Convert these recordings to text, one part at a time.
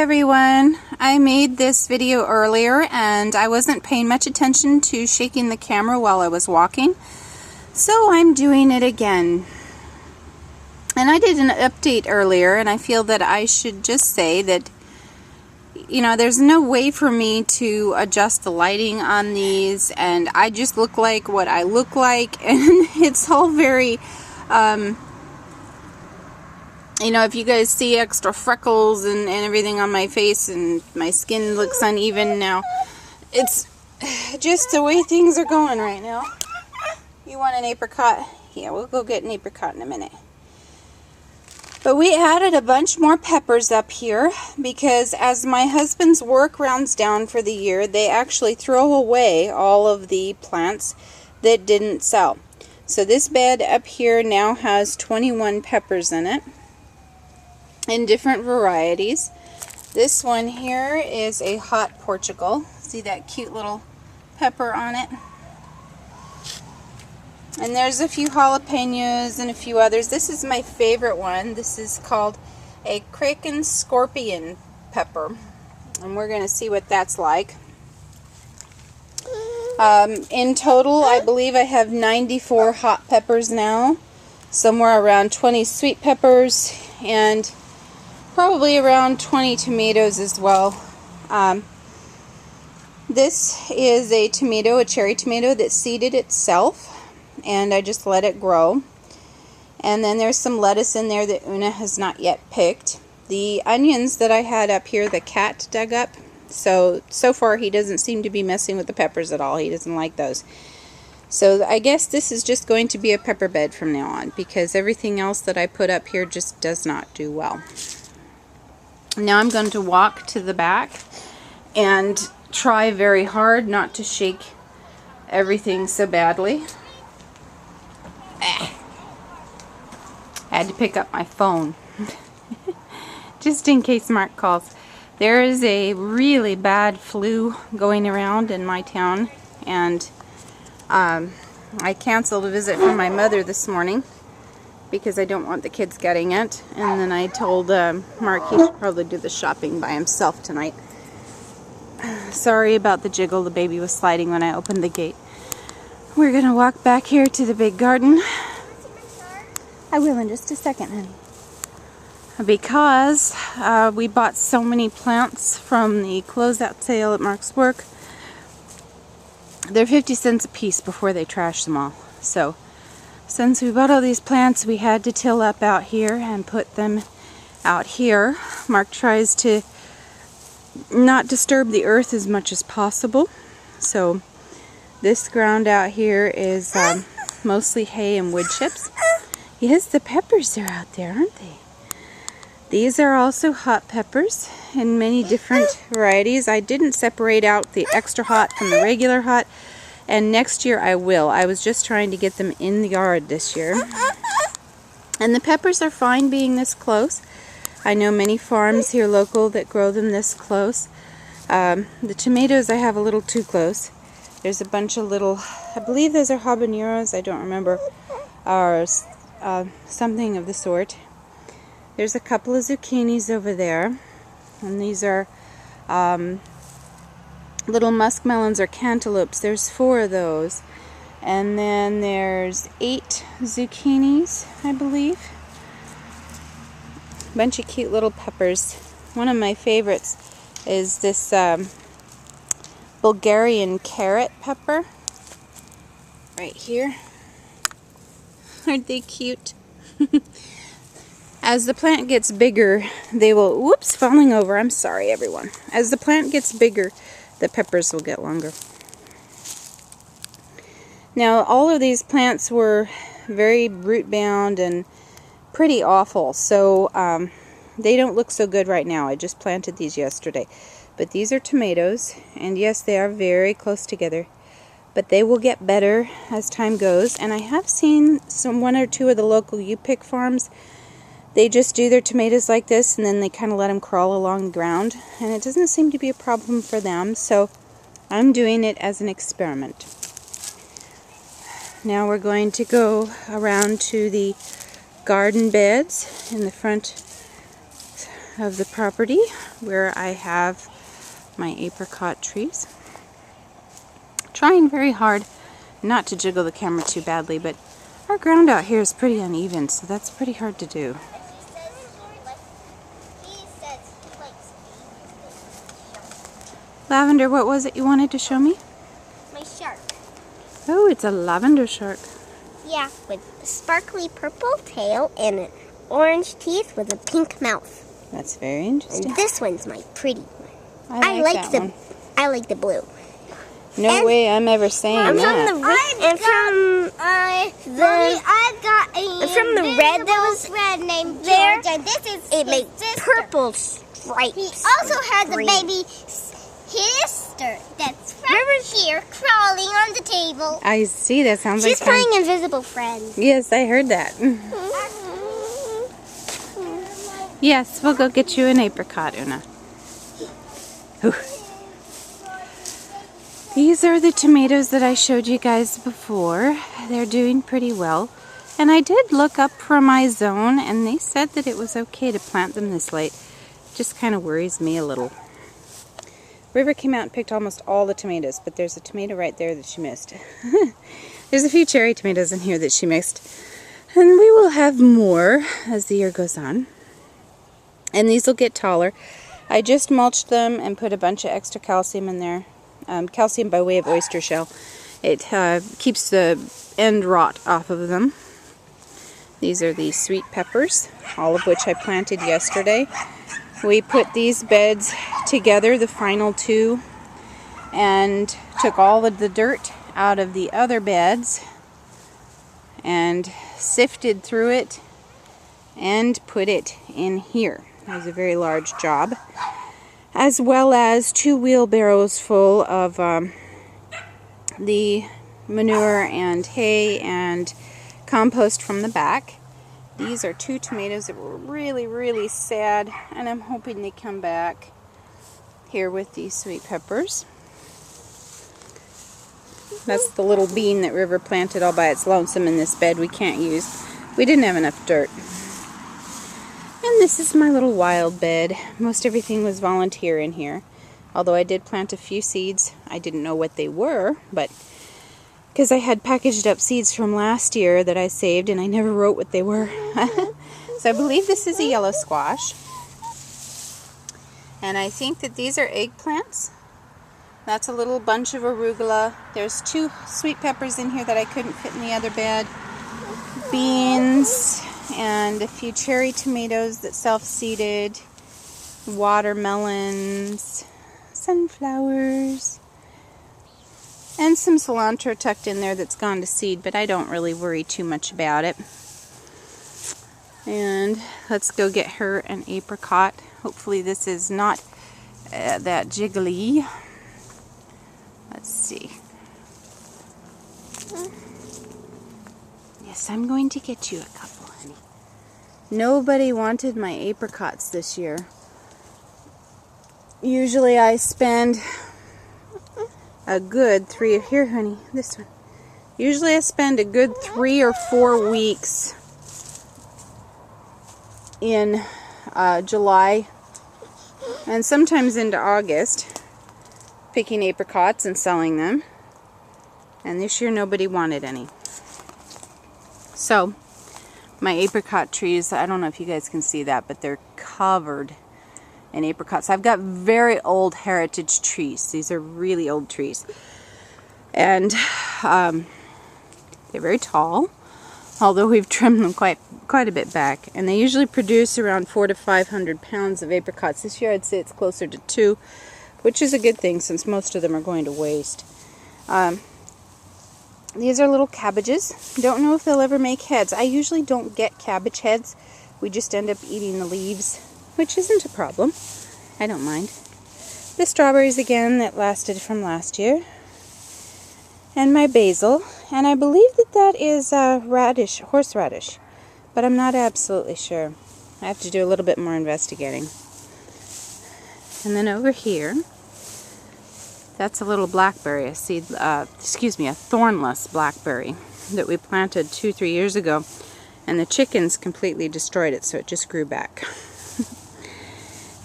everyone. I made this video earlier and I wasn't paying much attention to shaking the camera while I was walking, so I'm doing it again. And I did an update earlier, and I feel that I should just say that, you know, there's no way for me to adjust the lighting on these, and I just look like what I look like, and it's all very, you know, if you guys see extra freckles and everything on my face and my skin looks uneven now, it's just the way things are going right now. You want an apricot? Yeah, we'll go get an apricot in a minute. But we added a bunch more peppers up here because as my husband's work rounds down for the year, they actually throw away all of the plants that didn't sell. So this bed up here now has 21 peppers in it, in different varieties. This one here is a hot Portugal. See that cute little pepper on it? And there's a few jalapenos and a few others. This is my favorite one. This is called a Kraken Scorpion pepper. And we're going to see what that's like. In total, I believe I have 94 hot peppers now. Somewhere around 20 sweet peppers and probably around 20 tomatoes as well. This is a tomato, a cherry tomato that seeded itself, and I just let it grow. And then there's some lettuce in there that Una has not yet picked. The onions that I had up here, the cat dug up. So far he doesn't seem to be messing with the peppers at all. He doesn't like those. So I guess this is just going to be a pepper bed from now on, because everything else that I put up here just does not do well. Now I'm going to walk to the back and try very hard not to shake everything so badly. I had to pick up my phone just in case Mark calls. There is a really bad flu going around in my town, and I canceled a visit from my mother this morning because I don't want the kids getting it. And then I told Mark he should probably do the shopping by himself tonight. Sorry about the jiggle. The baby was sliding when I opened the gate. We're going to walk back here to the big garden. I will in just a second, honey. Because we bought so many plants from the closeout sale at Mark's work. They're 50 cents a piece before they trash them all. So since we bought all these plants, we had to till up out here and put them out here. Mark tries to not disturb the earth as much as possible. So this ground out here is mostly hay and wood chips. Yes, the peppers are out there, aren't they? These are also hot peppers in many different varieties. I didn't separate out the extra hot from the regular hot, and next year I will. I was just trying to get them in the yard this year. And the peppers are fine being this close. I know many farms here local that grow them this close. The tomatoes I have a little too close. There's a bunch of little, I believe those are habaneros, I don't remember, or something of the sort. There's a couple of zucchinis over there, and these are little muskmelons or cantaloupes. There's 4 of those, and then there's 8 zucchinis, I believe. Bunch of cute little peppers. One of my favorites is this Bulgarian carrot pepper right here. Aren't they cute? As the plant gets bigger, they will, whoops, falling over. I'm sorry, everyone. As the plant gets bigger, the peppers will get longer. Now, all of these plants were very root bound and pretty awful, so they don't look so good right now. I just planted these yesterday. But these are tomatoes, and yes, they are very close together. But they will get better as time goes. And I have seen one or two of the local U-Pick farms. They just do their tomatoes like this, and then they kind of let them crawl along the ground. And it doesn't seem to be a problem for them, so I'm doing it as an experiment. Now we're going to go around to the garden beds in the front of the property where I have my apricot trees. Trying very hard not to jiggle the camera too badly, but our ground out here is pretty uneven, so that's pretty hard to do. Lavender, what was it you wanted to show me? My shark. Oh, it's a lavender shark. Yeah, with a sparkly purple tail and orange teeth with a pink mouth. That's very interesting. And this one's my pretty one. I like that one. I like the blue. No way I'm ever saying that. From the red that was red named George, and this is it made purple stripes. He also has a baby sister that's right here crawling on the table. I see. That sounds She's like fun. She's playing Invisible Friends. Yes, I heard that. Yes, we'll go get you an apricot, Una. Ooh. These are the tomatoes that I showed you guys before. They're doing pretty well. And I did look up from my zone, and they said that it was okay to plant them this late. Just kind of worries me a little. River came out and picked almost all the tomatoes, but there's a tomato right there that she missed. There's a few cherry tomatoes in here that she missed. And we will have more as the year goes on. And these will get taller. I just mulched them and put a bunch of extra calcium in there. Calcium by way of oyster shell. It keeps the end rot off of them. These are the sweet peppers, all of which I planted yesterday. We put these beds together, the final two, and took all of the dirt out of the other beds and sifted through it and put it in here. It was a very large job, as well as 2 wheelbarrows full of the manure and hay and compost from the back. These are 2 tomatoes that were really, really sad, and I'm hoping they come back here with these sweet peppers. That's the little bean that River planted all by its lonesome in this bed we can't use. We didn't have enough dirt. And this is my little wild bed. Most everything was volunteer in here. Although I did plant a few seeds. I didn't know what they were, but because I had packaged up seeds from last year that I saved and I never wrote what they were. So I believe this is a yellow squash. And I think that these are eggplants. That's a little bunch of arugula. There's 2 sweet peppers in here that I couldn't fit in the other bed. Beans and a few cherry tomatoes that self-seeded. Watermelons. Sunflowers. And some cilantro tucked in there that's gone to seed, but I don't really worry too much about it. And let's go get her an apricot. Hopefully this is not that jiggly. Let's see. Yes, I'm going to get you a couple, honey. Nobody wanted my apricots this year. Usually I spend a good 3, here honey, this one. Usually I spend a good 3 or 4 weeks in July and sometimes into August picking apricots and selling them. And this year nobody wanted any. So my apricot trees, I don't know if you guys can see that, but they're covered in apricots. I've got very old heritage trees. These are really old trees. And they're very tall, although we've trimmed them quite a bit back. And they usually produce around 400 to 500 pounds of apricots. This year I'd say it's closer to 2, which is a good thing since most of them are going to waste. These are little cabbages. Don't know if they'll ever make heads. I usually don't get cabbage heads. We just end up eating the leaves, which isn't a problem. I don't mind. The strawberries again that lasted from last year. And my basil. And I believe that that is radish, horseradish. But I'm not absolutely sure. I have to do a little bit more investigating. And then over here, that's a little blackberry, a thornless blackberry that we planted 2-3 years ago. And the chickens completely destroyed it, so it just grew back.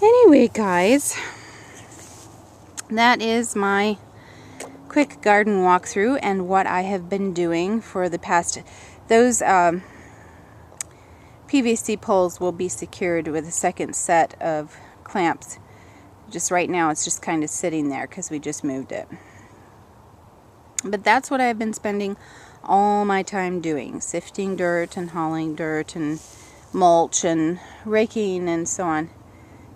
Anyway, guys, that is my quick garden walkthrough and what I have been doing for the past. Those PVC poles will be secured with a second set of clamps. Just right now it's just kind of sitting there because we just moved it. But that's what I've been spending all my time doing. Sifting dirt and hauling dirt and mulch and raking and so on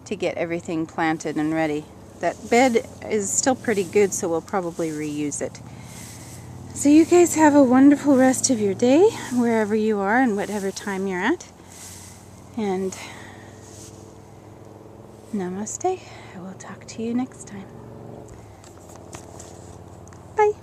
to get everything planted and ready. That bed is still pretty good, so we'll probably reuse it. So you guys have a wonderful rest of your day, wherever you are and whatever time you're at. And namaste. I will talk to you next time. Bye.